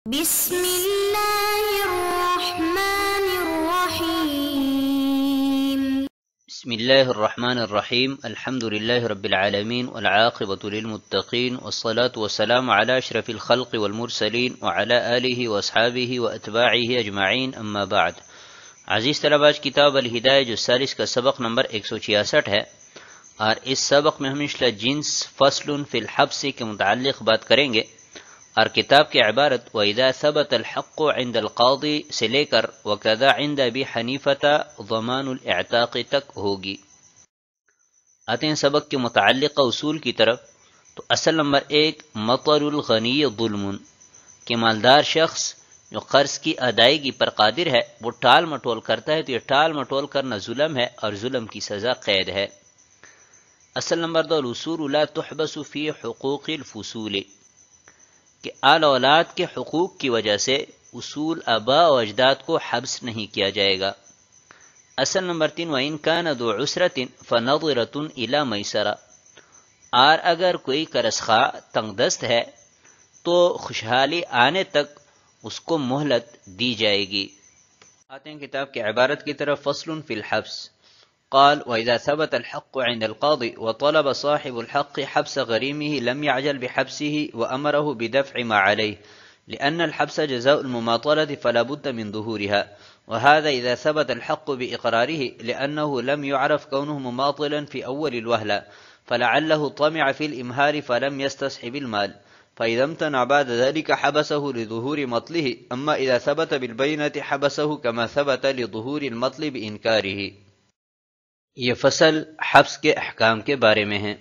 بسم الله الرحمن الرحيم. بسم الله الرحمن الرحيم. الحمد لله رب العالمين والعاقبة للمتقين والصلاة والسلام على أشرف الخلق والمرسلين وعلى آله وأصحابه وأتباعه أجمعين. أما بعد. عزیز طلباء، کتاب الہدایہ جو سالس کا سبق نمبر 166 ہے، اور اس سبق میں ہم انشاءاللہ جنس فصل فی الحبس کے متعلق بات کریں گے، اور کتاب کی عبارت وَإِذَا ثَبَتَ الْحَقُّ عِنْدَ الْقَاضِي سے لے کر وَكَذَا عِنْدَ أَبِي حَنِيفَةَ ضَمَانُ الْإِعْتَاقِ تک ہوگی۔ آتے ہیں سبق کے متعلقہ اصول کی طرف۔ تو اصل نمبر 1، مطر الغنی ظلم، کہ مالدار شخص جو قرض کی ادائیگی پر قادر ہے وہ ٹال مٹول کرتا ہے، تو یہ ٹال مٹول کرنا ظلم ہے، اور ظلم کی سزا قید ہے۔ اصل نمبر 2، الاصول لا تحبس فی حقوق الفصول، کہ آل اولاد کے حقوق کی وجہ سے اصول آباء و اجداد کو حبس نہیں کیا جائے گا۔ اصل نمبر 3، وَإِنْ كَانَ ذُو عُسْرَةٍ فَنَظِرَةٌ إِلَى مَيْسَرَةٍ، اور اگر کوئی قرض خواہ تنگ دست ہے تو خوشحالی آنے تک اس کو مہلت دی جائے گی۔ آتے ہیں کتاب کی عبارت کی طرف۔ فصل فی الحبس، قال وَإِذَا ثَبَتَ الْحَقُّ عِنْدَ الْقَاضِ وَطَلَبَ صَاحِبُ الْحَقِّ حَبْسَ غَرِيمِهِ لَمْ يَعْجَلْ بِحَبْسِهِ وَأَمَرَهُ بِدَفْعِ مَا عَلَيْهِ لأن الحبس جزاء المماطلة فلا بد من ظهورها، وهذا إذا ثبت الحق بإقراره لأنه لم يعرف كونه مماطلا في أول الوهلة، فلعله طمع في الإمهار فلم يستصحب المال، فإذا امتنع بعد ذلك حبسه لظهور مطله، أما إذا ثبت بالبينة حبسه كما ثبت لظهور المطل بإنكاره۔ یہ فصل حبس کے احکام کے بارے میں ہے،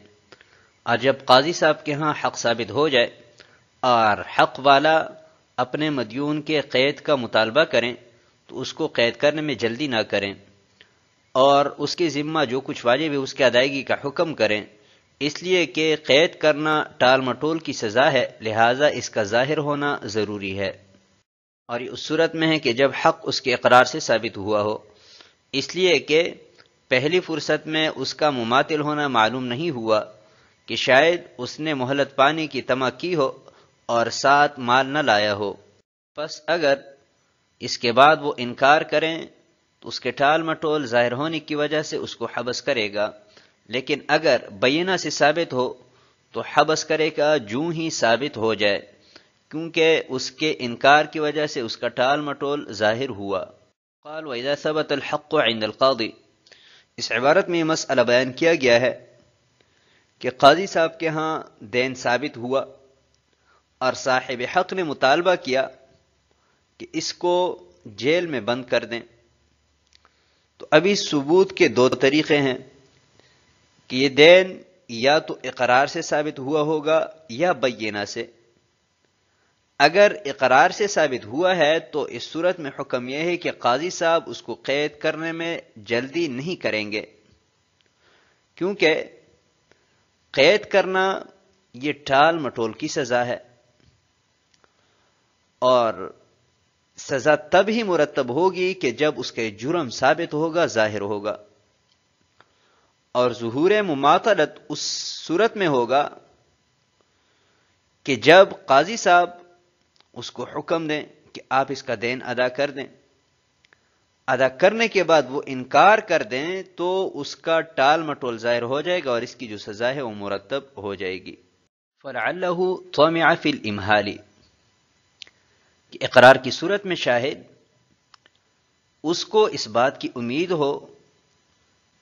اور جب قاضی صاحب کے ہاں حق ثابت ہو جائے اور حق والا اپنے مدیون کے قید کا مطالبہ کریں تو اس کو قید کرنے میں جلدی نہ کریں، اور اس کے ذمہ جو کچھ واجب ہے اس کی ادائیگی کا حکم کریں، اس لیے کہ قید کرنا ٹال مٹول کی سزا ہے، لہٰذا اس کا ظاہر ہونا ضروری ہے، اور یہ اس صورت میں ہے کہ جب حق اس کے اقرار سے ثابت ہوا ہو، اس لیے کہ پہلی فرصت میں اس کا مماثل ہونا معلوم نہیں ہوا کہ شاید اس نے مہلت پانے کی طمع کی ہو اور ساتھ مال نہ لایا ہو، پس اگر اس کے بعد وہ انکار کریں تو اس کے ٹال مٹول ظاہر ہونے کی وجہ سے اس کو حبس کرے گا، لیکن اگر بینہ سے ثابت ہو تو حبس کرے گا جوں ہی ثابت ہو جائے، کیونکہ اس کے انکار کی وجہ سے اس کا ٹال مٹول ظاہر ہوا۔ قال وَإِذَا ثَبَتَ الْحَقُّ عِنْدَ الْقَاضِ، اس عبارت میں یہ مسئلہ بیان کیا گیا ہے کہ قاضی صاحب کے ہاں دین ثابت ہوا اور صاحب حق نے مطالبہ کیا کہ اس کو جیل میں بند کر دیں، تو ابھی ثبوت کے دو طریقے ہیں کہ یہ دین یا تو اقرار سے ثابت ہوا ہوگا یا بینہ سے۔ اگر اقرار سے ثابت ہوا ہے تو اس صورت میں حکم یہ ہے کہ قاضی صاحب اس کو قید کرنے میں جلدی نہیں کریں گے، کیونکہ قید کرنا یہ ٹال مٹول کی سزا ہے، اور سزا تب ہی مرتب ہوگی کہ جب اس کے جرم ثابت ہوگا، ظاہر ہوگا، اور ظہور مماثلت اس صورت میں ہوگا کہ جب قاضی صاحب اس کو حکم دیں کہ آپ اس کا دین ادا کر دیں، ادا کرنے کے بعد وہ انکار کر دیں تو اس کا ٹال مٹول ظاہر ہو جائے گا اور اس کی جو سزا ہے وہ مرتب ہو جائے گی۔ فَلَعَلَّهُ طَمِعَ فِي الْإِمْهَالِ، کہ اقرار کی صورت میں شاہد اس کو اس بات کی امید ہو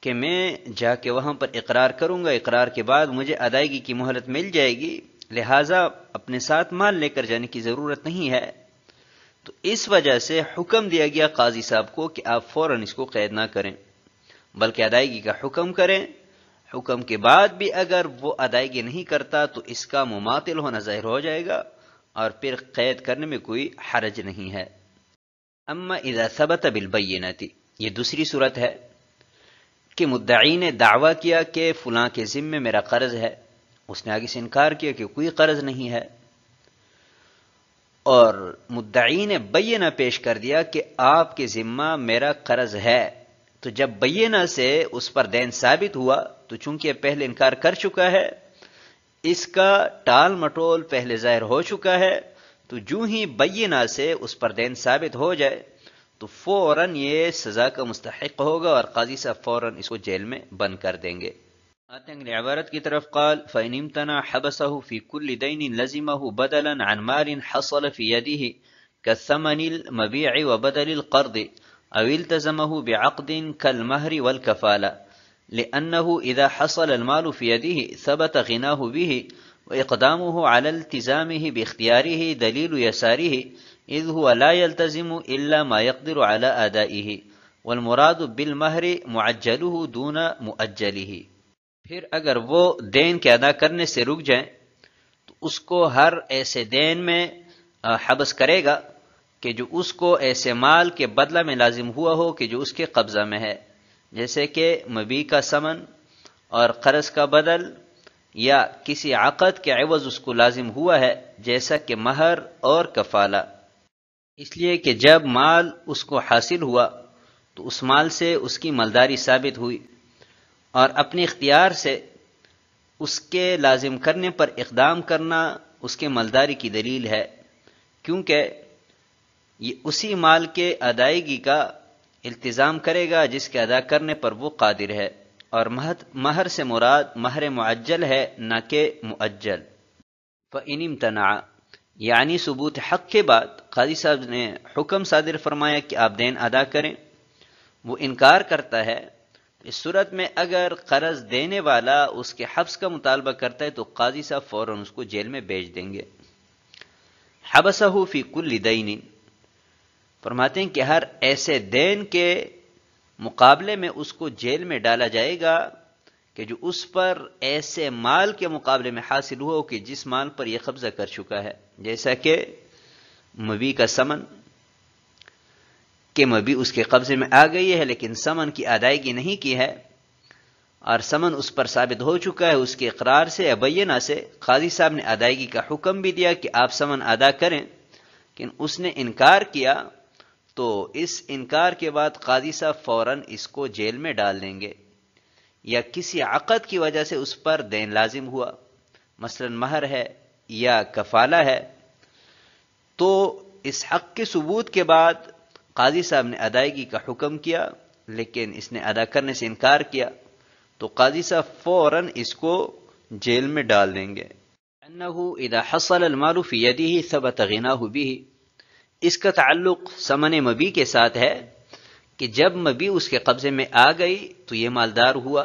کہ میں جا کے وہاں پر اقرار کروں گا، اقرار کے بعد مجھے ادائیگی کی مہلت مل جائے گی، لہٰذا اپنے ساتھ مال لے کر جانے کی ضرورت نہیں ہے، تو اس وجہ سے حکم دیا گیا قاضی صاحب کو کہ آپ فوراً اس کو قید نہ کریں بلکہ ادائیگی کا حکم کریں۔ حکم کے بعد بھی اگر وہ ادائیگی نہیں کرتا تو اس کا مماثل ہونا ظاہر ہو جائے گا اور پھر قید کرنے میں کوئی حرج نہیں ہے۔ اما اذا ثبت بالبینۃ، یہ دوسری صورت ہے کہ مدعی نے دعویٰ کیا کہ فلاں کے ذمے میرا قرض ہے، اس نے آگے سے انکار کیا کہ کوئی قرض نہیں ہے، اور مدعی نے بینہ پیش کر دیا کہ آپ کے ذمہ میرا قرض ہے، تو جب بینہ سے اس پر دین ثابت ہوا تو چونکہ پہلے انکار کر چکا ہے، اس کا ٹال مٹول پہلے ظاہر ہو چکا ہے، تو جو ہی بینہ سے اس پر دین ثابت ہو جائے تو فوراً یہ سزا کا مستحق ہوگا اور قاضی صاحب فوراً اس کو جیل میں بند کر دیں گے۔ آتے ہیں اگلی عبارت کی طرف، قال فَإِنِ امْتَنَعَ حَبَسَهُ فِي كُلِّ دَيْنٍ لَزِمَهُ بَدَلًا عَنْ مَالٍ حَصَلَ فِي يَدِهِ كَالثَّمَنِ الْمَبِيعِ وَبَدَلِ الْقَرْضِ أَوِ الْتَزَمَهُ بِعَقْدٍ كَالْمَهْرِ وَالْكَفَالَةِ لِأَنَّهُ إِذَا حَصَلَ الْمَالُ فِي يَدِهِ ثَبَتَ غِنَاهُ بِهِ وإقدامه على التزامه باختياره دليل يساره إذ هو لا يلتزم إلا ما يقدر على أدائه والمراد بالمہر معجله دون مؤجله۔ پھر اگر وہ دین کے ادا کرنے سے رک جائیں تو اس کو ہر ایسے دین میں حبس کرے گا کہ جو اس کو ایسے مال کے بدلہ میں لازم ہوا ہو کہ جو اس کے قبضہ میں ہے، جیسے کہ مبیع کا ثمن اور قرض کا بدل، یا کسی عقد کے عوض اس کو لازم ہوا ہے جیسا کہ مہر اور کفالہ۔ اس لیے کہ جب مال اس کو حاصل ہوا تو اس مال سے اس کی مالداری ثابت ہوئی، اور اپنے اختیار سے اس کے لازم کرنے پر اقدام کرنا اس کے مالداری کی دلیل ہے، کیونکہ یہ اسی مال کے ادائیگی کا التزام کرے گا جس کے ادا کرنے پر وہ قادر ہے، اور مہر سے مراد مہر معجل ہے نہ کہ مؤجل۔ فَإِنِ امْتَنَعَ یعنی ثبوت حق کے بعد قاضی صاحب نے حکم صادر فرمایا کہ آپ دین ادا کریں، وہ انکار کرتا ہے، اس صورت میں اگر قرض دینے والا اس کے حبس کا مطالبہ کرتا ہے تو قاضی صاحب فوراً اس کو جیل میں بھیج دیں گے۔ حبسہ فی کل دین، فرماتے ہیں کہ ہر ایسے دین کے مقابلے میں اس کو جیل میں ڈالا جائے گا کہ جو اس پر ایسے مال کے مقابلے میں حاصل ہو کہ جس مال پر یہ قبضہ کر چکا ہے، جیسا کہ مبیع کا ثمن، کہ مبیع اس کے قبضے میں آ گئی ہے لیکن ثمن کی ادائیگی نہیں کی ہے، اور ثمن اس پر ثابت ہو چکا ہے اس کے اقرار سے یا بینہ سے، قاضی صاحب نے ادائیگی کا حکم بھی دیا کہ آپ ثمن ادا کریں، لیکن اس نے انکار کیا، تو اس انکار کے بعد قاضی صاحب فوراً اس کو جیل میں ڈال دیں گے۔ یا کسی عقد کی وجہ سے اس پر دین لازم ہوا، مثلا مہر ہے یا کفالہ ہے، تو اس حق کے ثبوت کے بعد قاضی صاحب نے ادائیگی کا حکم کیا لیکن اس نے ادا کرنے سے انکار کیا، تو قاضی صاحب فوراً اس کو جیل میں ڈال دیں گے۔ انه اذا حصل المال في يده ثبت غناه به، اس کا تعلق ثمن مبیع کے ساتھ ہے کہ جب مبیع اس کے قبضے میں آ گئی تو یہ مالدار ہوا،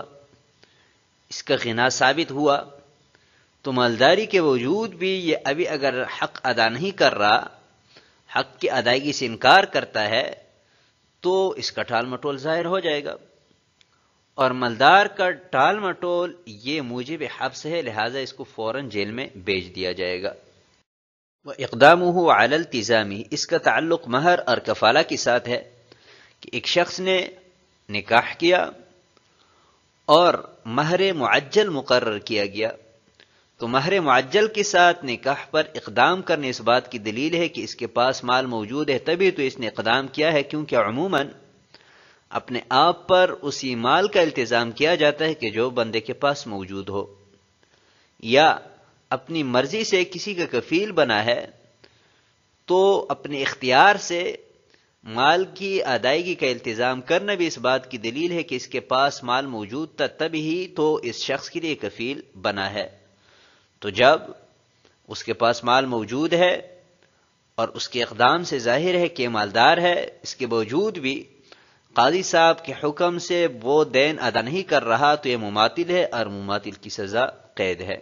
اس کا غنا ثابت ہوا، تو مالداری کے وجود بھی یہ ابھی اگر حق ادا نہیں کر رہا، حق کی ادائیگی سے انکار کرتا ہے، تو اس کا ٹال مٹول ظاہر ہو جائے گا، اور مالدار کا ٹال مٹول یہ موجب حبس ہے، لہٰذا اس کو فوراً جیل میں بھیج دیا جائے گا۔ وَإِقْدَامُهُ عَلَى الْتِزَامِ، اس کا تعلق مہر اور کفالہ کے ساتھ ہے کہ ایک شخص نے نکاح کیا اور مہر معجل مقرر کیا گیا، تو مہر معجل کے ساتھ نکاح پر اقدام کرنے اس بات کی دلیل ہے کہ اس کے پاس مال موجود ہے، تبھی تو اس نے اقدام کیا ہے، کیونکہ عموماً اپنے آپ پر اسی مال کا التزام کیا جاتا ہے کہ جو بندے کے پاس موجود ہو، یا اپنی مرضی سے کسی کا کفیل بنا ہے تو اپنے اختیار سے مال کی ادائیگی کا التزام کرنا بھی اس بات کی دلیل ہے کہ اس کے پاس مال موجود تھا، تبھی تو اس شخص کے لیے کفیل بنا ہے۔ تو جب اس کے پاس مال موجود ہے اور اس کے اقدام سے ظاہر ہے کہ مالدار ہے، اس کے باوجود بھی قاضی صاحب کے حکم سے وہ دین ادا نہیں کر رہا تو یہ مماثل ہے، اور مماثل کی سزا قید ہے۔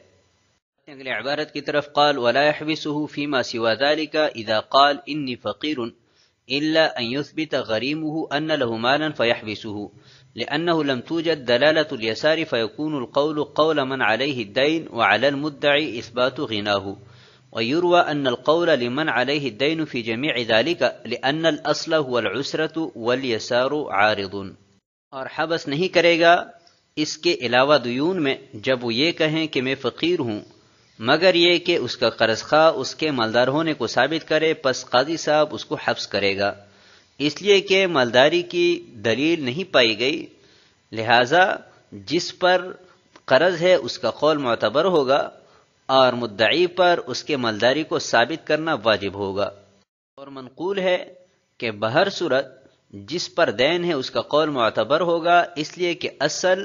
اگلی عبارت کی طرف، قال ولا يحبسه فيما سوى ذلك اذا قال اني فقير الا ان يثبت غريمه ان له مالا فيحبسه لانه لم توجد دلاله اليسار فيكون القول قول من عليه الدين وعلى المدعي اثبات غناه، ويروى ان القول لمن عليه الدين في جميع ذلك لان الاصل هو العسرة واليسار عارض۔ اور حبس نہیں کرے گا اس کے علاوہ دیون میں جب وہ یہ کہیں کہ میں فقیر ہوں، مگر یہ کہ اس کا قرض خواہ اس کے مالدار ہونے کو ثابت کرے، پس قاضی صاحب اس کو حبس کرے گا، اس لیے کہ مالداری کی دلیل نہیں پائی گئی، لہذا جس پر قرض ہے اس کا قول معتبر ہوگا، اور مدعی پر اس کے مالداری کو ثابت کرنا واجب ہوگا۔ اور منقول ہے کہ بہر صورت جس پر دین ہے اس کا قول معتبر ہوگا، اس لیے کہ اصل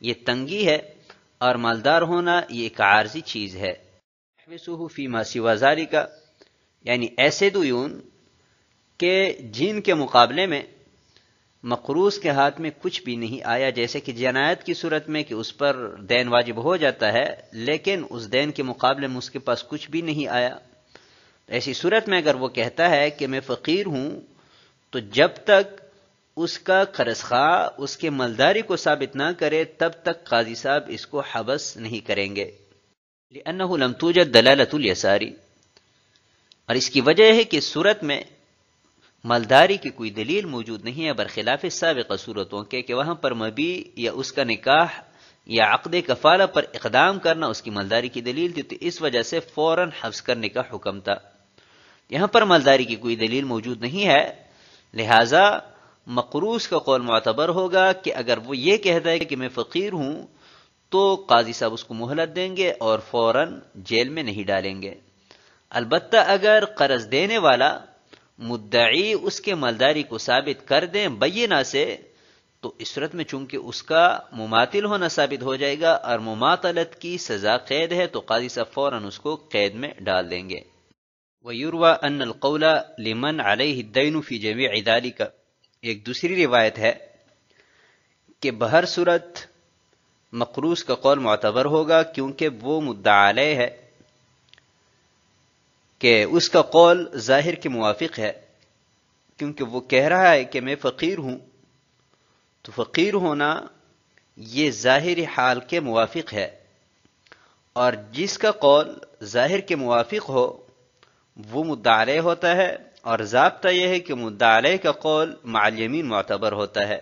یہ تنگی ہے اور مالدار ہونا یہ ایک عارضی چیز ہے۔ احبسہ فیما سوا ذالک، یعنی ایسے دیون کہ جن کے مقابلے میں مقروض کے ہاتھ میں کچھ بھی نہیں آیا، جیسے کہ جنایت کی صورت میں کہ اس پر دین واجب ہو جاتا ہے لیکن اس دین کے مقابلے میں اس کے پاس کچھ بھی نہیں آیا، ایسی صورت میں اگر وہ کہتا ہے کہ میں فقیر ہوں، تو جب تک اس کا قرض خواہ اس کے مالداری کو ثابت نہ کرے تب تک قاضی صاحب اس کو حبس نہیں کریں گے، لأنه لم توجد دلالۃ الیساری، اور اس کی وجہ ہے کہ اس صورت میں مالداری کی کوئی دلیل موجود نہیں ہے، برخلاف سابقہ صورتوں کے کہ وہاں پر مبی یا اس کا نکاح یا عقد کفالہ پر اقدام کرنا اس کی مالداری کی دلیل تھی، تو اس وجہ سے فوراً حبس کرنے کا حکم تھا۔ یہاں پر مالداری کی کوئی دلیل موجود نہیں ہے، لہذا مقروض کا قول معتبر ہوگا کہ اگر وہ یہ کہتا ہے کہ میں فقیر ہوں تو قاضی صاحب اس کو مہلت دیں گے اور فوراً جیل میں نہیں ڈالیں گے۔ البتہ اگر قرض دینے والا مدعی اس کے مالداری کو ثابت کر دیں بینہ سے، تو اس صورت میں چونکہ اس کا مماثل ہونا ثابت ہو جائے گا اور مماثلت کی سزا قید ہے، تو قاضی صاحب فوراً اس کو قید میں ڈال دیں گے۔ وَيُرْوَى أَنَّ الْقَوْلَ لِمَنْ عَلَيْهِ الدَّيْنُ فِي جَمِيعِ ذَلِكَ، ایک دوسری روایت ہے کہ بہر صورت مقروض کا قول معتبر ہوگا کیونکہ وہ مدعا علیہ ہے، کہ اس کا قول ظاہر کے موافق ہے، کیونکہ وہ کہہ رہا ہے کہ میں فقیر ہوں، تو فقیر ہونا یہ ظاہر حال کے موافق ہے، اور جس کا قول ظاہر کے موافق ہو وہ مدعا علیہ ہوتا ہے، اور ضابطہ یہ ہے کہ مدعا علیہ کا قول مع الیمین معتبر ہوتا ہے،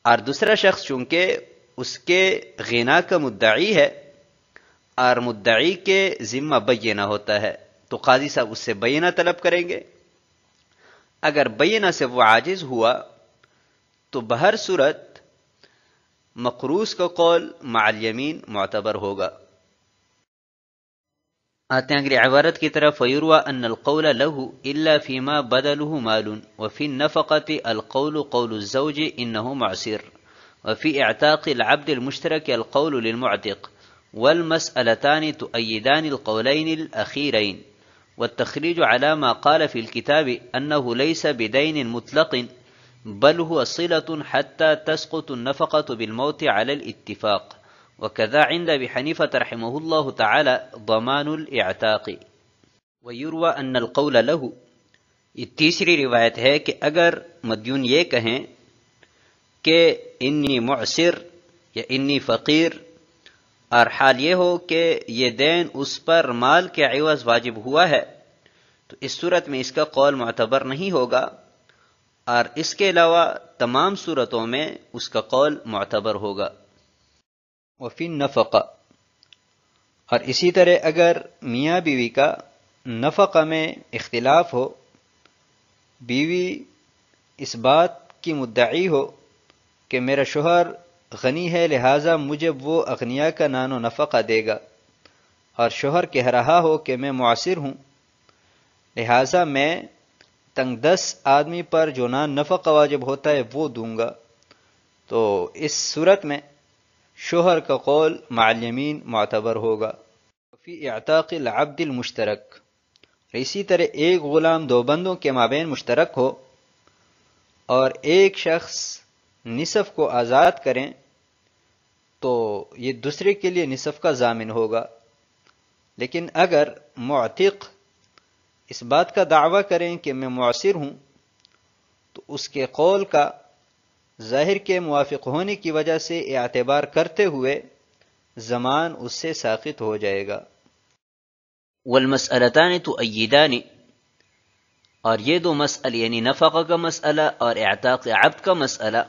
اور دوسرا شخص چونکہ اس کے غنا کا مدعی ہے اور مدعی کے ذمہ بینہ ہوتا ہے، تو قاضی صاحب اس سے بینہ طلب کریں گے۔ اگر بینہ سے وہ عاجز ہوا تو بہر صورت مقروض کا قول مع الیمین معتبر ہوگا۔ آتے ہیں اگلی عبارت کی طرف، وَيُرْوَى أَنَّ الْقَوْلَ لَهُ إِلَّا فِي مَا بَدَلُهُ مَالٌ وَفِي النَّفَقَةِ الْقَوْلُ قَوْلُ الزَّوْجِ إِنَّهُ مُعْسِرٌ وَفِي إِعْتَاقِ الْعَبْدِ الْمُشْتَرَكِ الْقَوْلُ لِلْمُعْتِقِ والمسألتان تؤيدان القولين الأخيرين، والتخريج على ما قال في الكتاب أنه ليس بدين مطلق بل هو صلة حتى تسقط النفقة بالموت على الاتفاق، وكذا عند أبي حنيفة رحمه الله تعالى ضمان الاعتاق۔ ويروى أن القول له، یہ تیسری روایت ہے کہ اگر مدیون یہ کہیں کہ انی معسر یا انی فقیر، اور حال یہ ہو کہ یہ دین اس پر مال کے عوض واجب ہوا ہے، تو اس صورت میں اس کا قول معتبر نہیں ہوگا، اور اس کے علاوہ تمام صورتوں میں اس کا قول معتبر ہوگا۔ وفی النفقہ، اور اسی طرح اگر میاں بیوی کا نفقہ میں اختلاف ہو، بیوی اس بات کی مدعی ہو کہ میرا شوہر غنی ہے لہٰذا مجھے وہ اغنیا کا نان و نفقہ دے گا، اور شوہر کہہ رہا ہو کہ میں معسر ہوں لہٰذا میں تنگ دست آدمی پر جو نان نفقہ واجب ہوتا ہے وہ دوں گا، تو اس صورت میں شوہر کا قول مع الیمین معتبر ہوگا۔ فی اعتاق العبد المشترک، اسی طرح ایک غلام دو بندوں کے مابین مشترک ہو اور ایک شخص نصف کو آزاد کریں تو یہ دوسرے کے لیے نصف کا ضامن ہوگا، لیکن اگر معتق اس بات کا دعویٰ کریں کہ میں معسر ہوں تو اس کے قول کا ظاہر کے موافق ہونے کی وجہ سے اعتبار کرتے ہوئے ضمان اس سے ساقط ہو جائے گا۔ والمسئلتان تؤیدان، اور یہ دو مسئلے یعنی نفقہ کا مسئلہ اور اعتاق عبد کا مسئلہ،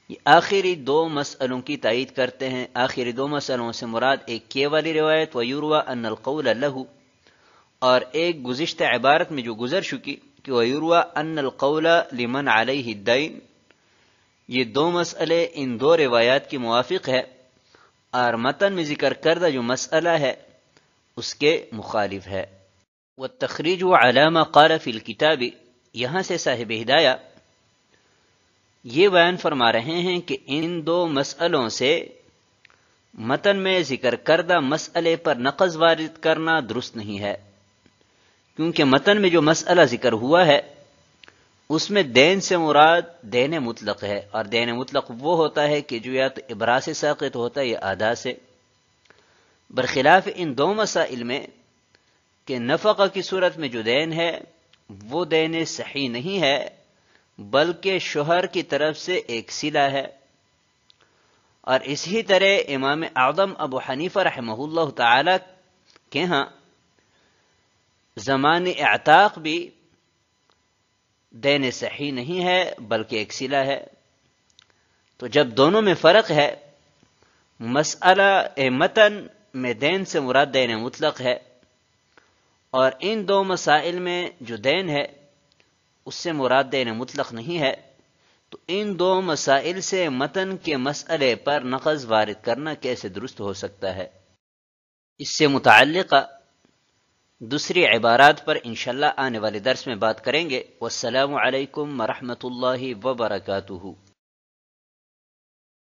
یہ آخری دو مسئلوں کی تائید کرتے ہیں۔ آخری دو مسئلوں سے مراد ایک یہ والی روایت وَيُرْوَى أَنَّ الْقَوْلَ لَهُ، اور ایک گزشتہ عبارت میں جو گزر چکی کہ وَيُرْوَى أَنَّ الْقَوْلَ لِمَنْ عَلَيْهِ الدَّيْنُ، یہ دو مسئلے ان دو روایات کی موافق ہے، اور متن میں ذکر کردہ جو مسئلہ ہے اس کے مخالف ہے۔ والتخریج علی ما قال فی الکتاب، یہاں سے صاحب ہدایہ یہ بیان فرما رہے ہیں کہ ان دو مسئلوں سے متن میں ذکر کردہ مسئلے پر نقض وارد کرنا درست نہیں ہے، کیونکہ متن میں جو مسئلہ ذکر ہوا ہے اس میں دین سے مراد دین مطلق ہے، اور دین مطلق وہ ہوتا ہے کہ جو یا تو ابرا سے ساقط ہوتا ہے یا ادا سے، برخلاف ان دو مسائل میں کہ نفقہ کی صورت میں جو دین ہے وہ دین صحیح نہیں ہے بلکہ شوہر کی طرف سے ایک صلہ ہے۔ اور اسی طرح امام اعظم ابو حنیفہ رحمہ اللہ تعالی کے ہاں زمان اعتاق بھی دین صحیح نہیں ہے بلکہ ایک صلہ ہے۔ تو جب دونوں میں فرق ہے، مسئلہ متن میں دین سے مراد دین مطلق ہے اور ان دو مسائل میں جو دین ہے اس سے مراد دین مطلق نہیں ہے، تو ان دو مسائل سے متن کے مسئلے پر نقض وارد کرنا کیسے درست ہو سکتا ہے؟ اس سے متعلقہ دوسری عبارات پر انشاءاللہ آنے والے درس میں بات کریں گے۔ والسلام علیکم ورحمۃ اللہ وبرکاتہ۔